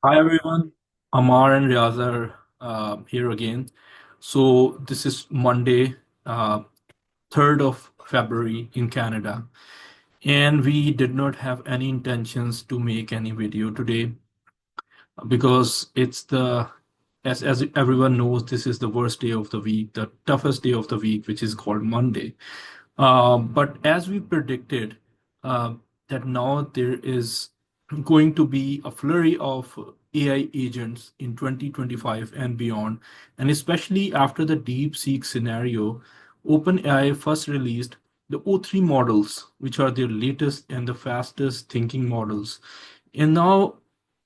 Hi everyone, Amar and Riaz are here again. So this is Monday, 3rd of February in Canada, and we did not have any intentions to make any video today because it's as everyone knows, this is the worst day of the week, the toughest day of the week, which is called Monday. But as we predicted, uh, that now there is going to be a flurry of AI agents in 2025 and beyond, and especially after the DeepSeek scenario, OpenAI first released the O3 models, which are their latest and the fastest thinking models. And now,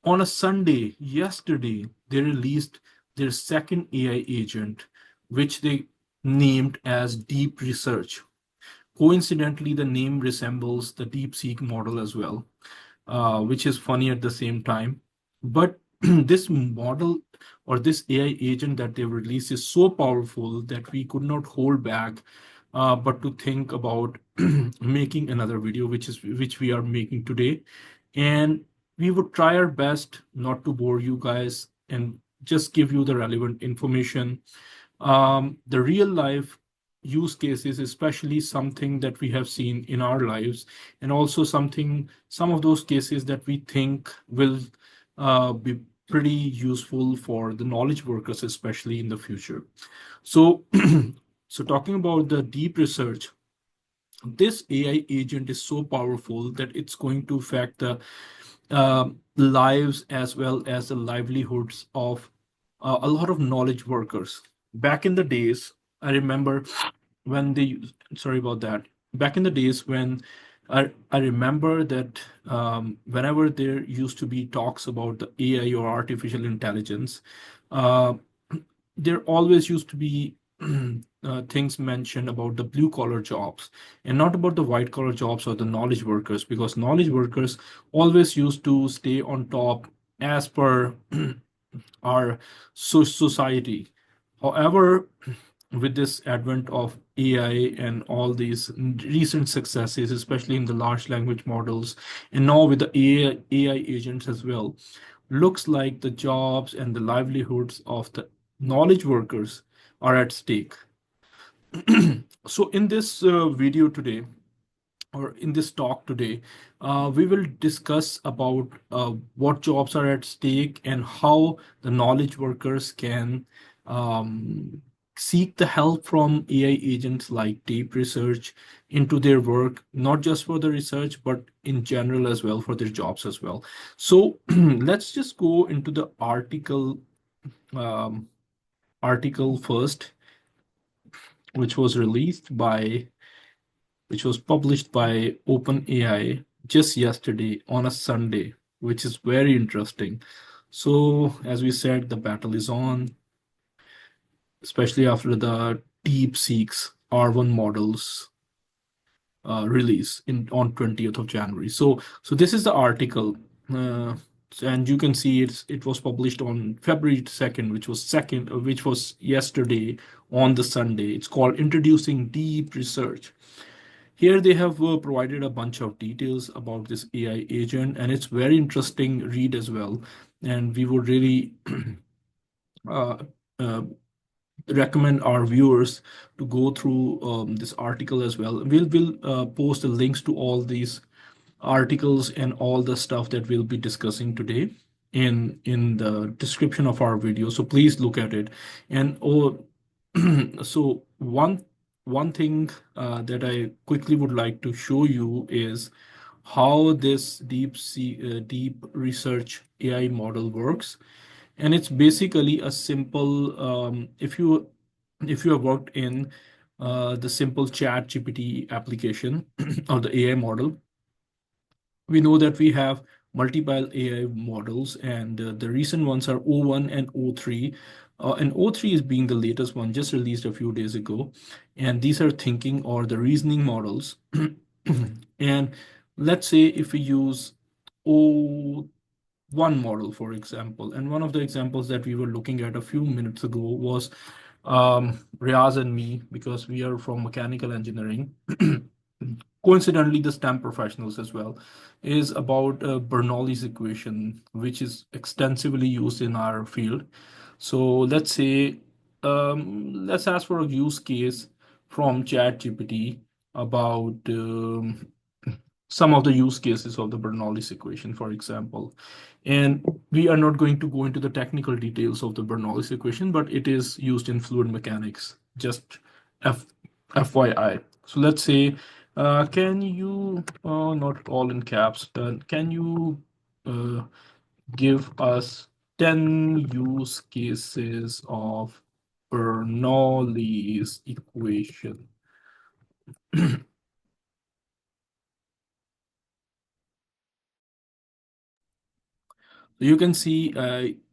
on a Sunday, yesterday, they released their second AI agent, which they named as Deep Research. Coincidentally, the name resembles the DeepSeek model as well, which is funny at the same time. But this model or this AI agent that they released is so powerful that we could not hold back, but to think about making another video, which we are making today, and we would try our best not to bore you guys and just give you the relevant information, the real life use cases, especially something that we have seen in our lives, and also some of those cases that we think will be pretty useful for the knowledge workers, especially in the future. So, so talking about the deep research, this AI agent is so powerful that it's going to affect the lives as well as the livelihoods of a lot of knowledge workers. Back in the days, I remember when they, sorry about that. Back in the days when I remember that whenever there used to be talks about the AI or artificial intelligence, uh, there always used to be things mentioned about the blue collar jobs and not about the white collar jobs or the knowledge workers, because knowledge workers always used to stay on top as per our society. However, with this advent of AI and all these recent successes, especially in the large language models, and now with the AI agents as well, looks like the jobs and the livelihoods of the knowledge workers are at stake. So, in this video today, or in this talk today, we will discuss about what jobs are at stake and how the knowledge workers can um, seek the help from AI agents like deep research into their work, not just for the research, but in general as well for their jobs as well. So let's just go into the um, article first, which was released by which was published by OpenAI just yesterday on a Sunday, which is very interesting. So, as we said, the battle is on, especially after the DeepSeek's R1 models release in on 20th of January. So this is the article, and you can see it was published on February 2nd, which was yesterday on the Sunday. It's called Introducing Deep Research. Here they have provided a bunch of details about this AI agent, and it's very interesting read as well. And we would really uh, uh, recommend our viewers to go through this article as well. We'll post the links to all these articles and all the stuff that we'll be discussing today in the description of our video. So please look at it. And so one thing that I quickly would like to show you is how this deep research AI model works. And it's basically a simple if you have worked in the simple chat GPT application or the AI model, we know that we have multiple AI models, and the recent ones are O1 and O3. And O3 is being the latest one, just released a few days ago. And these are thinking or the reasoning models. And let's say if we use O1 model, for example, and one of the examples that we were looking at a few minutes ago was Riaz and me, because we are from mechanical engineering. coincidentally the STEM professionals as well, is about Bernoulli's equation, which is extensively used in our field. So let's say, let's ask for a use case from ChatGPT about some of the use cases of the Bernoulli's equation, for example. And we are not going to go into the technical details of the Bernoulli's equation, but it is used in fluid mechanics, just F FYI. So let's say, can you, not all in caps, can you uh, give us 10 use cases of Bernoulli's equation? You can see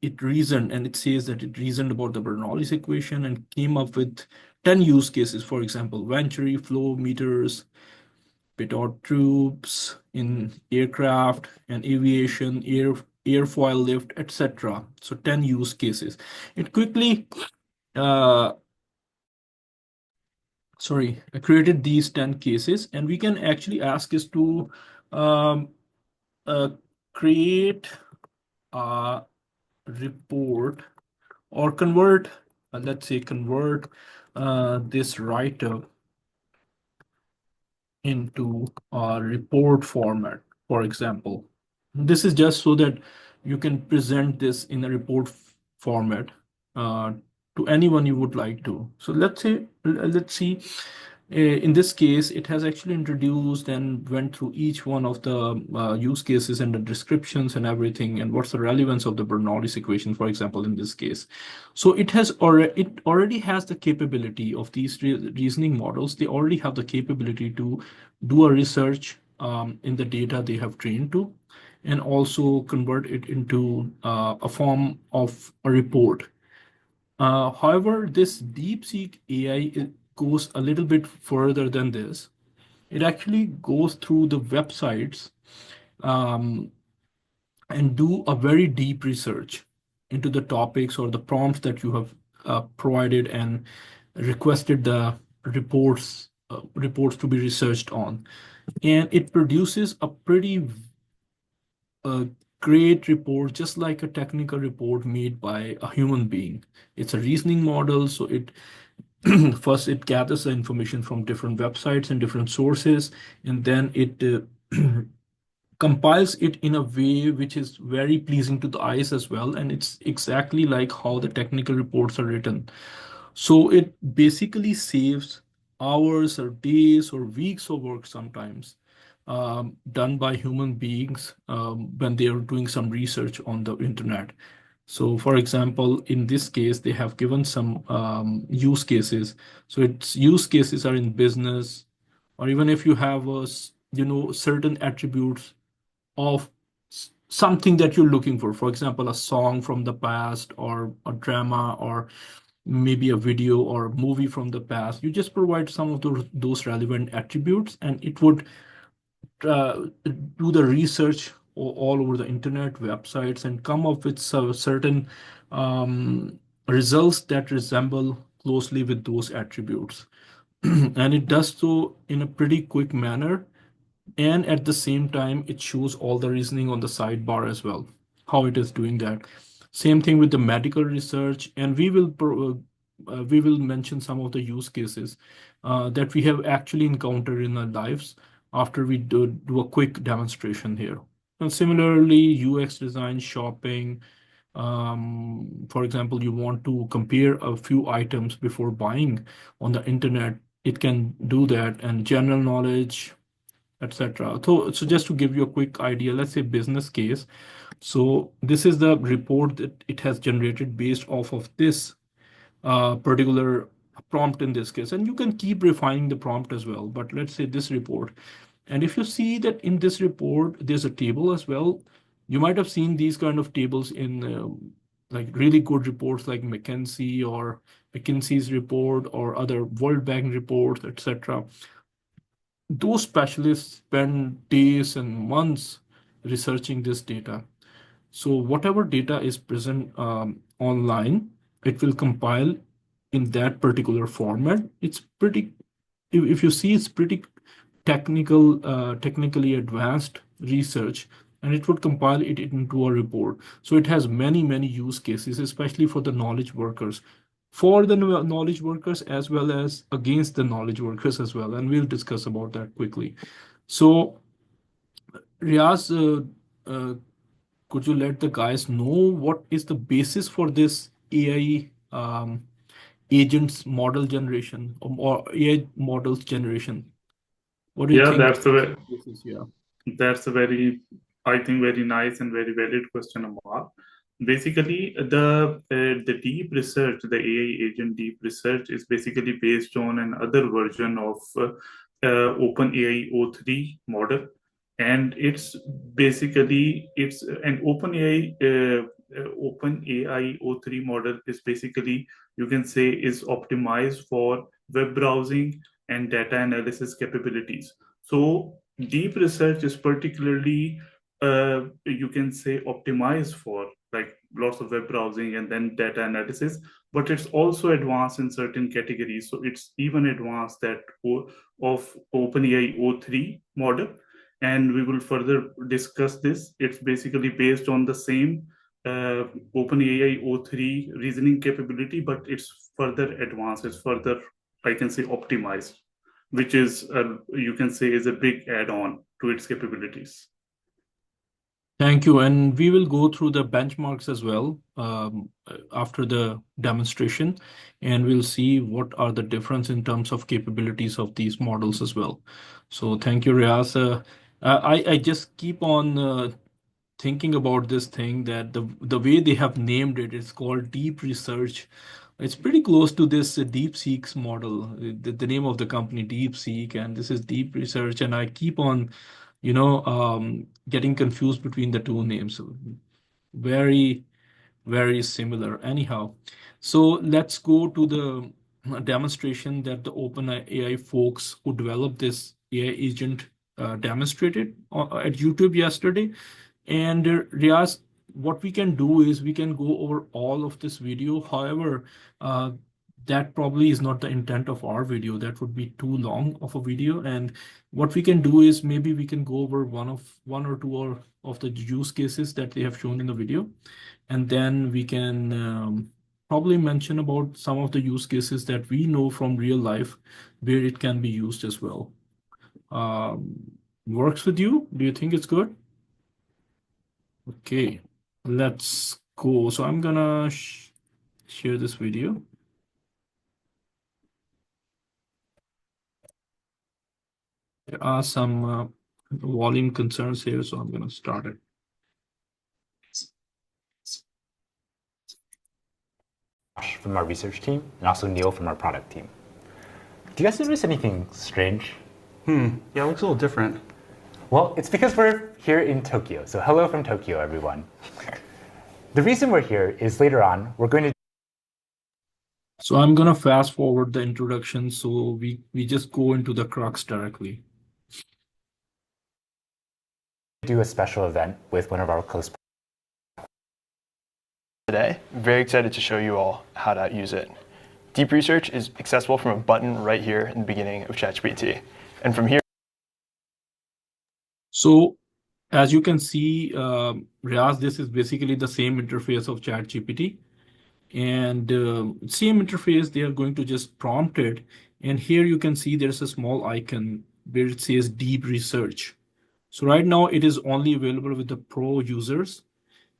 it reasoned, and it says that it reasoned about the Bernoulli's equation and came up with 10 use cases. For example, Venturi flow meters, pitot tubes in aircraft and aviation, airfoil lift, etc. So 10 use cases. It quickly, uh, created these 10 cases, and we can actually ask is to um, uh, create a report or convert, let's say, convert this write-up into a report format, for example. This is just so that you can present this in a report format uh, to anyone you would like to. So let's say, let's see, in this case, it has actually introduced and went through each one of the use cases and the descriptions and everything, and what's the relevance of the Bernoulli's equation, for example, in this case. So it already has the capability of these reasoning models. They already have the capability to do a research in the data they have trained to, and also convert it into a form of a report. However, this DeepSeek AI goes a little bit further than this. It actually goes through the websites um, and do a very deep research into the topics or the prompts that you have provided and requested the reports to be researched on, and it produces a pretty great report, just like a technical report made by a human being. It's a reasoning model, so it first it gathers the information from different websites and different sources, and then it compiles it in a way which is very pleasing to the eyes as well, and it's exactly like how the technical reports are written. So it basically saves hours or days or weeks of work sometimes, done by human beings when they are doing some research on the internet. So, for example, in this case, they have given some use cases. So its use cases are in business, or even if you have certain attributes of something that you're looking for. For example, a song from the past, or a drama, or maybe a video or movie from the past. You just provide some of those relevant attributes, and it would do the research all over the internet websites and come up with certain results that resemble closely with those attributes. And it does so in a pretty quick manner, and at the same time it shows all the reasoning on the sidebar as well, how it is doing that. Same thing with the medical research, and we will mention some of the use cases that we have actually encountered in our lives after we do a quick demonstration here. And similarly, UX design, shopping, for example, you want to compare a few items before buying on the internet, it can do that. And general knowledge, etc. So just to give you a quick idea, let's say business case. So this is the report that it has generated based off of this particular prompt in this case. And you can keep refining the prompt as well. But let's say this report. And if you see that in this report, there's a table as well. You might have seen these kind of tables in like really good reports like McKinsey's report or other World Bank reports, etc. Those specialists spend days and months researching this data. So whatever data is present online, it will compile in that particular format. It's pretty, if you see, it's pretty technically advanced research, and it would compile it into a report. So it has many use cases, especially for the knowledge workers, knowledge workers as well as against the knowledge workers as well. And we'll discuss about that quickly. So Riaz, could you let the guys know what is the basis for this AI agents model generation or AI models generation? What do you Yeah, think is the basis? Yeah. that's a very, I think, very nice and very valid question, Amar. Basically, the deep research, the AI agent deep research, is basically based on another version of OpenAI O3 model, and it's an OpenAI O3 model is basically, you can say, is optimized for web browsing and data analysis capabilities. So deep research is particularly, you can say, optimized for like lots of web browsing and then data analysis, but it's also advanced in certain categories. So it's even advanced of OpenAI O3 model, and we will further discuss this. It's basically based on the same OpenAI O3 reasoning capability, but it's further advanced. It's further, I can say, optimized, which is, you can say, is a big add-on to its capabilities. Thank you. And we will go through the benchmarks as well after the demonstration, and we'll see what are the difference in terms of capabilities of these models as well. So thank you, Riaz. I just keep on thinking about this thing that the way they have named it, it's called deep research. It's pretty close to this DeepSeek's model, the name of the company, DeepSeek, and this is deep research. And I keep on, getting confused between the two names. Very, very similar. Anyhow, so let's go to the demonstration that the OpenAI folks who developed this AI agent demonstrated at YouTube yesterday. And Riaz, what we can do is we can go over all of this video. However, that probably is not the intent of our video. That would be too long of a video. And what we can do is maybe we can go over one or two of the use cases that they have shown in the video, and then we can probably mention about some of the use cases that we know from real life where it can be used as well. Works with you? Do you think it's good? Okay, let's go. So I'm gonna share this video. There are some volume concerns here, so I'm gonna start it. From our research team and also Neil from our product team. Do you guys notice anything strange? Yeah, it looks a little different. Well, it's because we're here in Tokyo. So hello from Tokyo, everyone. The reason we're here is later on, we're going to So I'm gonna fast forward the introduction so we just go into the crux directly. do a special event with one of our close Today, very excited to show you all how to use it. Deep research is accessible from a button right here in the beginning of ChatGPT. And from here, So as you can see, Riaz, this is basically the same interface of ChatGPT. And same interface, they are going to just prompt it. And here you can see there's a small icon where it says deep research. So right now it is only available with the pro users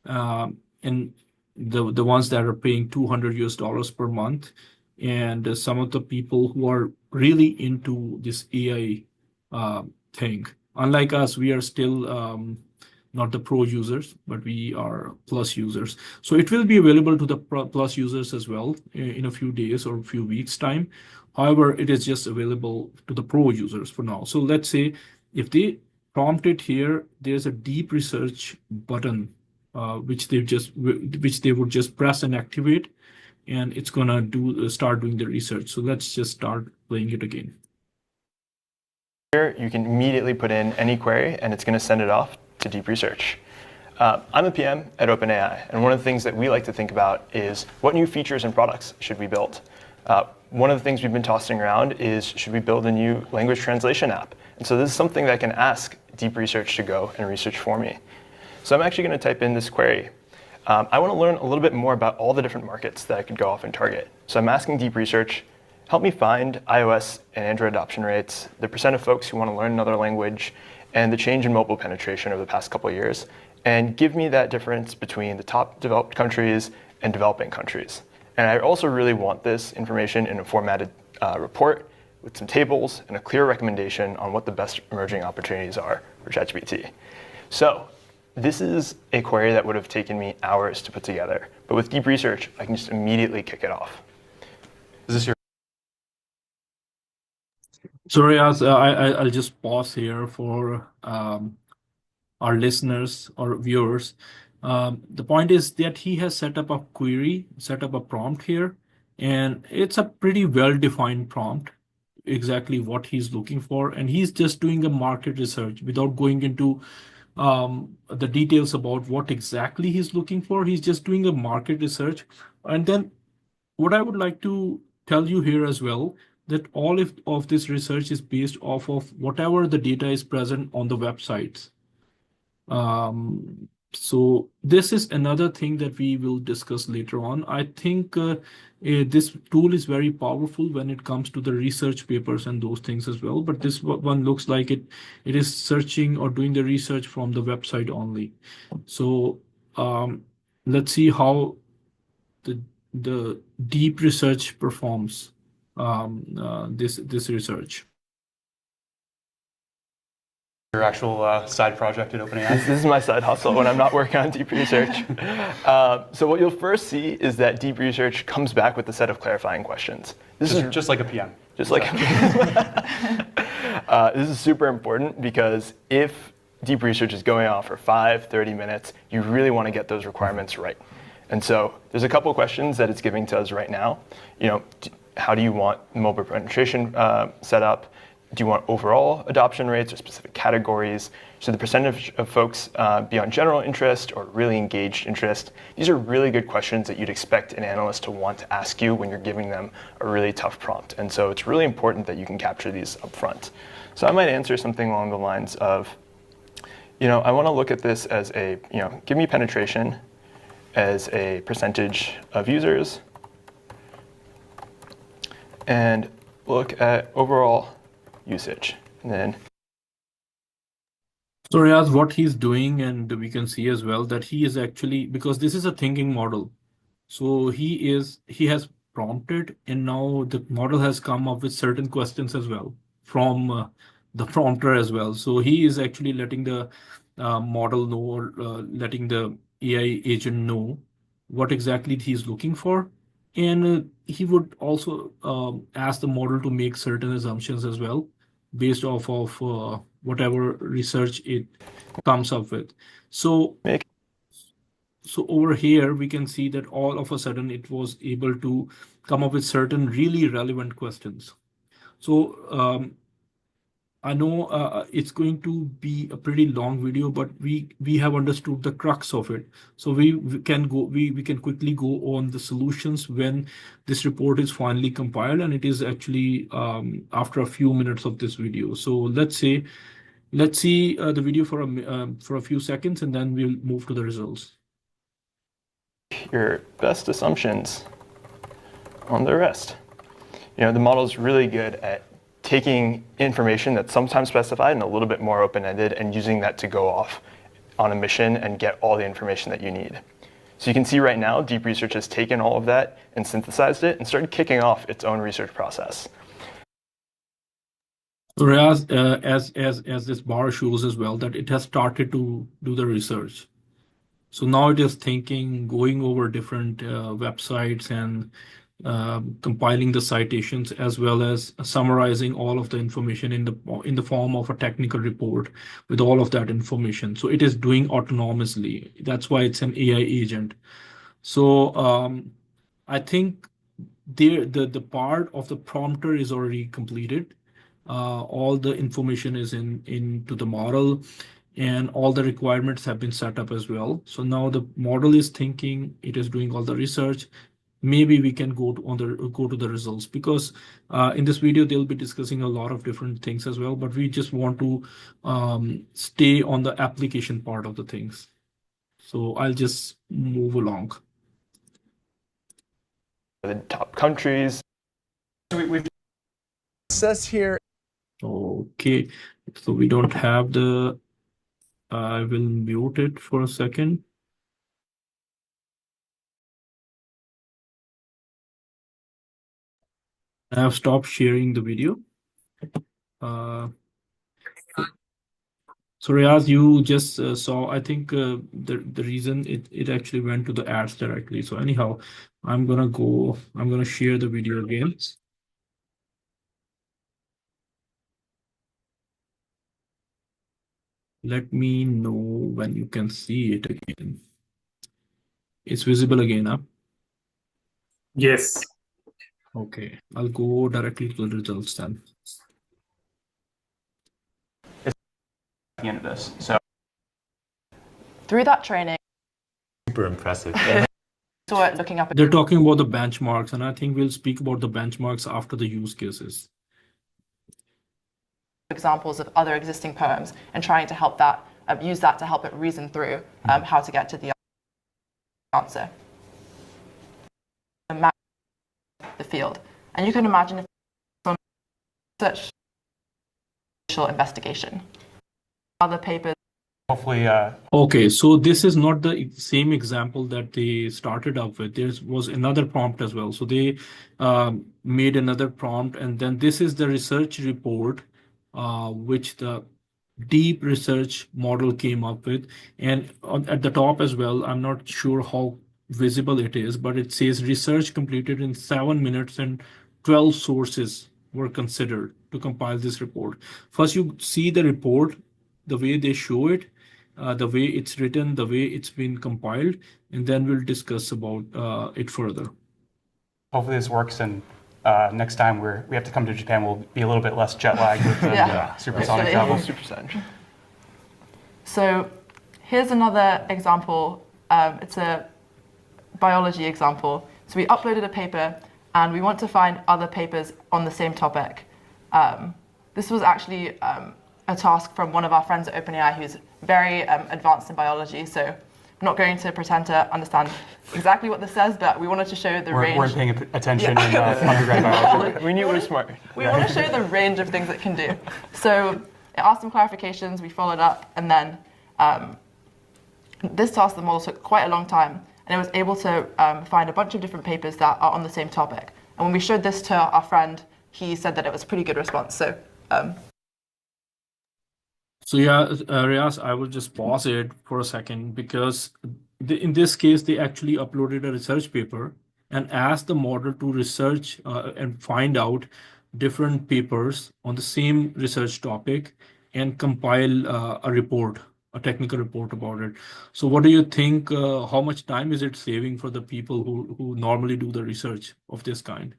and the ones that are paying $200 per month. And some of the people who are really into this AI thing. Unlike us, we are still not the pro users, but we are plus users. So it will be available to the plus users as well in a few days or a few weeks time. However, it is just available to the pro users for now. So let's say if they prompt it here, there's a deep research button which they would just press and activate, and it's gonna start doing the research. So let's just start playing it again. here you can immediately put in any query and it's going to send it off to deep research. I'm a PM at OpenAI, and one of the things that we like to think about is what new features and products should we build? one of the things we've been tossing around is, should we build a new language translation app? And so this is something that I can ask deep research to go and research for me. So I'm actually going to type in this query. I want to learn a little bit more about all the different markets that I could go off and target. So I'm asking deep research, help me find iOS and Android adoption rates, the percent of folks who want to learn another language, and the change in mobile penetration over the past couple of years, and give me that difference between the top developed countries and developing countries. And I also really want this information in a formatted report with some tables and a clear recommendation on what the best emerging opportunities are for ChatGPT. So this is a query that would have taken me hours to put together. But with deep research, I can just immediately kick it off. Is this your? So Riaz, I'll just pause here for our listeners or viewers. The point is that he has set up a query, set up a prompt here, and it's a pretty well-defined prompt, exactly what he's looking for. And he's just doing a market research without going into the details about what exactly he's looking for. He's just doing a market research. And then what I would like to tell you here as well, that all of this research is based off of whatever the data is present on the websites. So this is another thing that we will discuss later on. I think this tool is very powerful when it comes to the research papers and those things as well. But this one looks like it is searching or doing the research from the website only. So let's see how the deep research performs this research. Your actual side project at OpenAI? This is my side hustle when I'm not working on deep research. So what you'll first see is that deep research comes back with a set of clarifying questions. This is Just like a PM. just like this is super important, because if deep research is going on for 5-30 minutes, you really want to get those requirements right. And so there's a couple of questions that it's giving to us right now. How do you want mobile penetration set up? Do you want overall adoption rates or specific categories? Should the percentage of folks be on general interest or really engaged interest? These are really good questions that you'd expect an analyst to want to ask you when you're giving them a really tough prompt. And so it's really important that you can capture these up front. So I might answer something along the lines of, I want to look at this as a, give me penetration as a percentage of users, and look at overall usage. And then So Riaz, what he's doing, and we can see as well that he is actually, because this is a thinking model, so he has prompted, and now the model has come up with certain questions as well from the prompter as well. So he is actually letting the model know, or letting the AI agent know what exactly he's looking for. And he would also ask the model to make certain assumptions as well, based off of whatever research it comes up with. So over here, we can see that all of a sudden it was able to come up with certain really relevant questions. So I know it's going to be a pretty long video, but we have understood the crux of it. So we can quickly go on the solutions when this report is finally compiled, and it is actually after a few minutes of this video. So let's see the video for a few seconds, and then we'll move to the results. Your best assumptions on the rest. The model is really good at taking information that's sometimes specified and a little bit more open-ended, and using that to go off on a mission and get all the information that you need. So you can see right now, deep research has taken all of that and synthesized it and started kicking off its own research process. Whereas as this bar shows as well, that it has started to do the research. So now it is thinking, going over different websites and compiling the citations, as well as summarizing all of the information in the form of a technical report with all of that information. So it is doing autonomously. That's why it's an AI agent. So I think the part of the prompter is already completed. All the information is into the model, and all the requirements have been set up as well. So now the model is thinking, it is doing all the research, maybe we can go to the results, because in this video they'll be discussing a lot of different things as well, but we just want to stay on the application part of the things. So I'll just move along. The top countries. We've says here. Okay, so we don't have the. I will mute it for a second. I have stopped sharing the video. So Riaz, you just saw, I think the reason it actually went to the ads directly. So anyhow, I'm gonna share the video again. Let me know when you can see it again. It's visible again, huh? Yes. Okay, I'll go directly to the results then. At the end of this. So Through that training, Super impressive. so we're looking up They're talking about the benchmarks, and I think we'll speak about the benchmarks after the use cases. examples of other existing poems and trying to help that, use that to help it reason through how to get to the answer. Map the field. And you can imagine if from such investigation. Other papers. hopefully, Okay, so this is not the same example that they started up with. There was another prompt as well. So they made another prompt, and then this is the research report, which the deep research model came up with. And at the top as well, I'm not sure how visible it is, but it says research completed in 7 minutes and 12 sources were considered to compile this report. First, you see the report, the way they show it, the way it's written, the way it's been compiled, and then we'll discuss about it further. hopefully this works, and next time we have to come to Japan, we'll be a little bit less jet lagged with the supersonic travel. Supersonic. So here's another example. It's a biology example. So we uploaded a paper and we want to find other papers on the same topic. This was actually a task from one of our friends at OpenAI who's very advanced in biology. So I'm not going to pretend to understand exactly what this says, but we wanted to show the range. We're paying attention in undergrad biology. We knew it was smart. We want to show the range of things it can do. So it asked some clarifications, we followed up, and then this task, the model took quite a long time, and it was able to find a bunch of different papers that are on the same topic. And when we showed this to our friend, he said that it was a pretty good response. So yeah, Riaz, I will just pause it for a second, because in this case, they actually uploaded a research paper and asked the model to research and find out different papers on the same research topic and compile a report, a technical report about it. So what do you think, how much time is it saving for the people who normally do the research of this kind?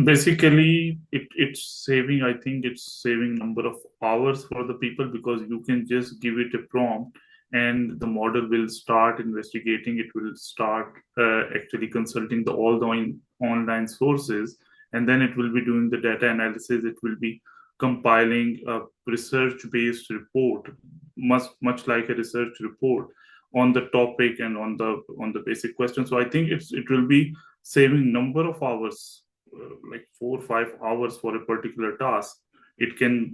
Basically, it's saving, I think it's saving number of hours for the people, because you can just give it a prompt and the model will start investigating. It will start actually consulting all the online sources, and then it will be doing the data analysis. It will be compiling a research-based report, much like a research report on the topic and on the basic question. So I think it will be saving number of hours, like 4 or 5 hours for a particular task. It can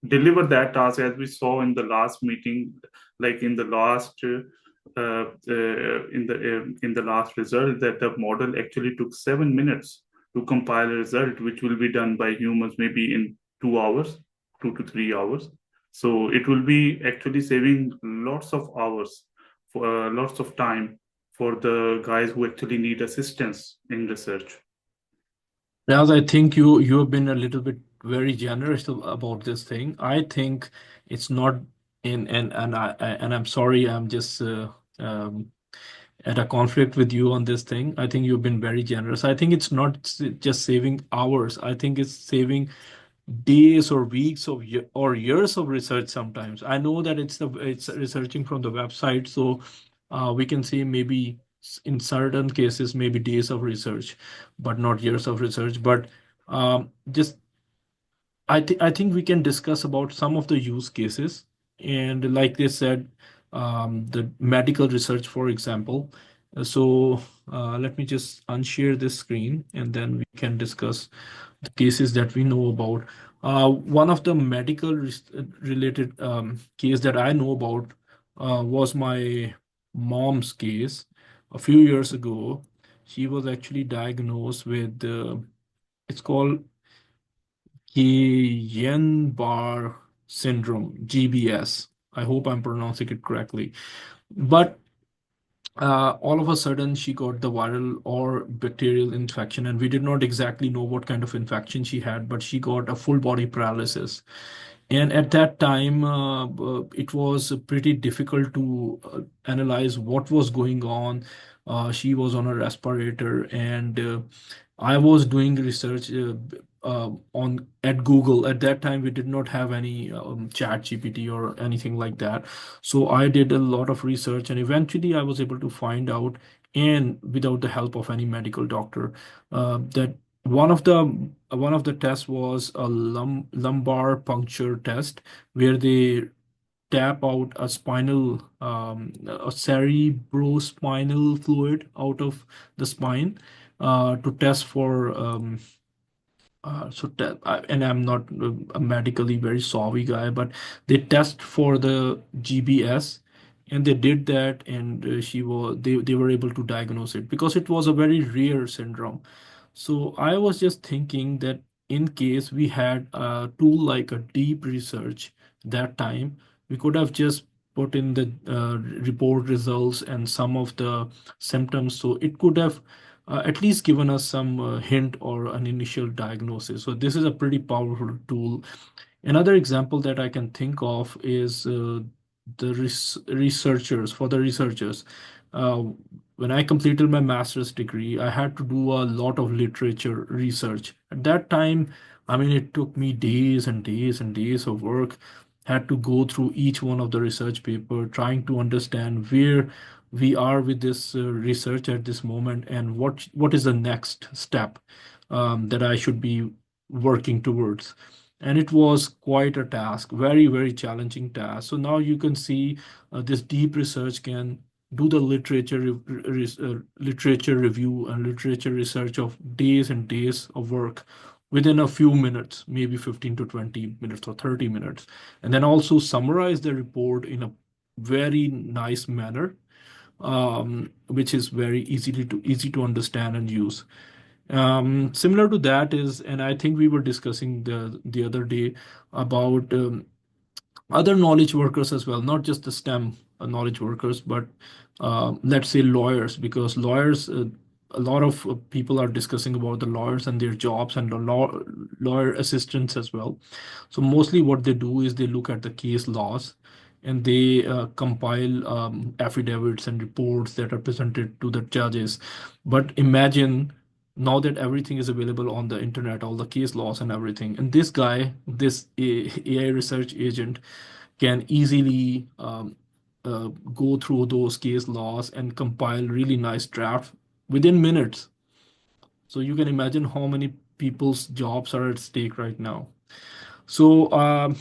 deliver that task, as we saw in the last meeting, like in the last in the last result, that the model actually took 7 minutes to compile a result, which will be done by humans maybe in 2 hours, 2 to 3 hours. So it will be actually saving lots of hours, for lots of time for the guys who actually need assistance in research. As I think you have been a little bit very generous about this thing. I think it's not in, and I'm sorry, I'm just at a conflict with you on this thing. I think you've been very generous. I think it's not just saving hours. I think it's saving days or weeks or years of research sometimes. I know that it's researching from the website, so we can say maybe in certain cases maybe days of research, but not years of research. But just I think we can discuss about some of the use cases. And like they said, the medical research, for example. So let me just unshare this screen and then we can discuss the cases that we know about. One of the medical related case that I know about was my mom's case a few years ago. She was actually diagnosed with, it's called Guillain-Barré syndrome, GBS. I hope I'm pronouncing it correctly. But all of a sudden, she got the viral or bacterial infection, and we did not exactly know what kind of infection she had, but she got a full body paralysis. And at that time, it was pretty difficult to analyze what was going on. She was on a respirator, and I was doing research on at Google. At that time, we did not have any Chat GPT or anything like that. So I did a lot of research, and eventually, I was able to find out, and without the help of any medical doctor, that one of the tests was a lumbar puncture test, where they tap out a cerebrospinal fluid out of the spine to test for and I'm not a medically very savvy guy, but they test for the GBS, and they did that, and they were able to diagnose it because it was a very rare syndrome. So I was just thinking that in case we had a tool like a deep research that time, we could have just put in the report results and some of the symptoms. So it could have at least given us some hint or an initial diagnosis. So this is a pretty powerful tool. Another example that I can think of is researchers. For the researchers, uh, when I completed my master's degree, I had to do a lot of literature research. At that time, I mean, it took me days and days and days of work. Had to go through each one of the research paper, trying to understand where we are with this research at this moment and what is the next step that I should be working towards. And it was quite a task, very, very challenging task. So now you can see this deep research can do the literature review and literature research of days and days of work within a few minutes, maybe 15 to 20 minutes or 30 minutes, and then also summarize the report in a very nice manner, which is very easy to understand and use. Similar to that is, and I think we were discussing the other day about other knowledge workers as well, not just the STEM knowledge workers, but let's say lawyers, because lawyers, a lot of people are discussing about the lawyers and their jobs and the lawyer assistants as well. So mostly what they do is they look at the case laws and they compile affidavits and reports that are presented to the judges. But imagine now that everything is available on the internet, all the case laws and everything, and this guy, this AI research agent, can easily go through those case laws and compile really nice drafts within minutes. So you can imagine how many people's jobs are at stake right now. So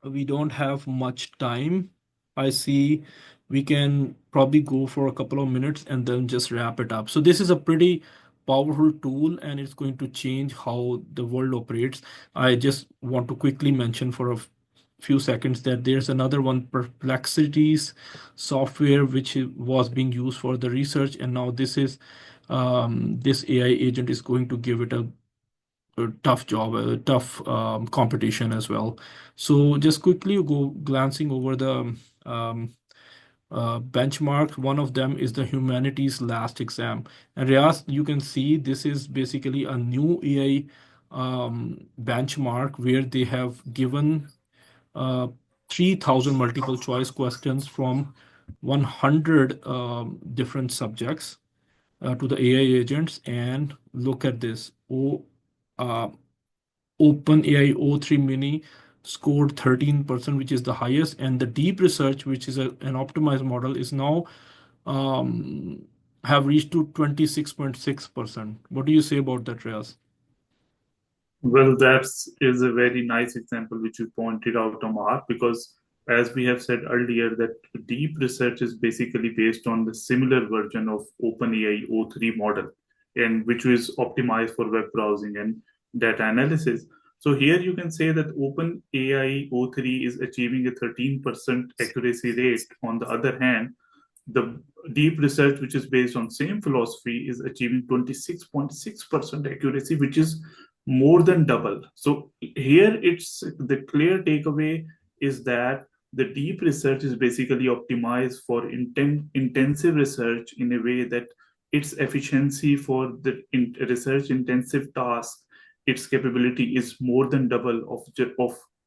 we don't have much time. I see we can probably go for a couple of minutes and then just wrap it up. So this is a pretty powerful tool and it's going to change how the world operates. I just want to quickly mention for a few seconds that there's another one, Perplexity's software, which was being used for the research, and now this AI agent is going to give it a tough job, a tough competition as well. So just quickly go glancing over the benchmarks. One of them is the humanities last exam. And Riaz, you can see this is basically a new AI benchmark where they have given uh, 3,000 multiple choice questions from 100 different subjects to the AI agents. And look at this. Uh, OpenAI O3 Mini scored 13%, which is the highest, and the deep research, which is an optimized model, is now have reached to 26.6%. What do you say about that, Riaz? Well, that is a very nice example which you pointed out, Amar, because as we have said earlier, that deep research is basically based on the similar version of OpenAI O3 model, and which is optimized for web browsing and data analysis. So here you can say that OpenAI O3 is achieving a 13% accuracy rate. On the other hand, the deep research, which is based on same philosophy, is achieving 26.6% accuracy, which is more than double. So here it's the clear takeaway is that the deep research is basically optimized for intensive research in a way that its efficiency for the research intensive task, its capability is more than double of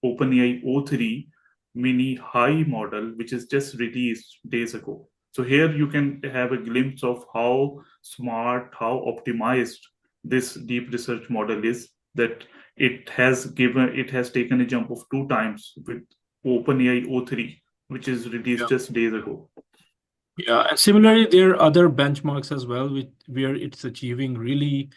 OpenAI O3 mini high model, which is just released days ago. So here you can have a glimpse of how smart, how optimized this deep research model is, that it has taken a jump of 2 times with OpenAI O3, which is released just days ago. Yeah, and similarly, there are other benchmarks as well, where it's achieving really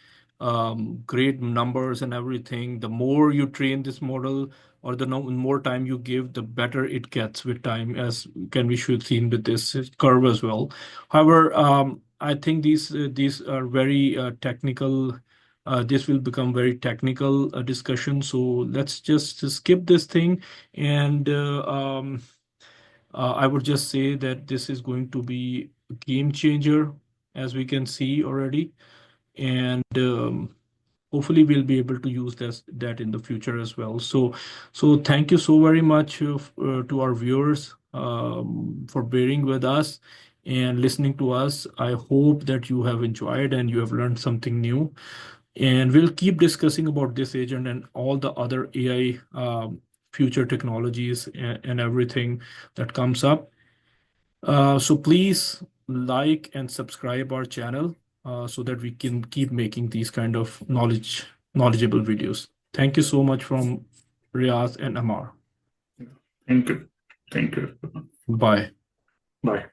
great numbers and everything. The more you train this model, or the more time you give, the better it gets with time, as can be seen with this curve as well. However, I think these are very technical. This will become very technical discussion. So let's just skip this thing and. I would just say that this is going to be a game changer, as we can see already, and hopefully we'll be able to use that in the future as well. So thank you so very much to our viewers for bearing with us and listening to us. I hope that you have enjoyed and you have learned something new. And we'll keep discussing about this agent and all the other AI future technologies and everything that comes up. So please like and subscribe our channel so that we can keep making these kind of knowledgeable videos. Thank you so much from Riaz and Amar. Thank you. Thank you. Bye. Bye.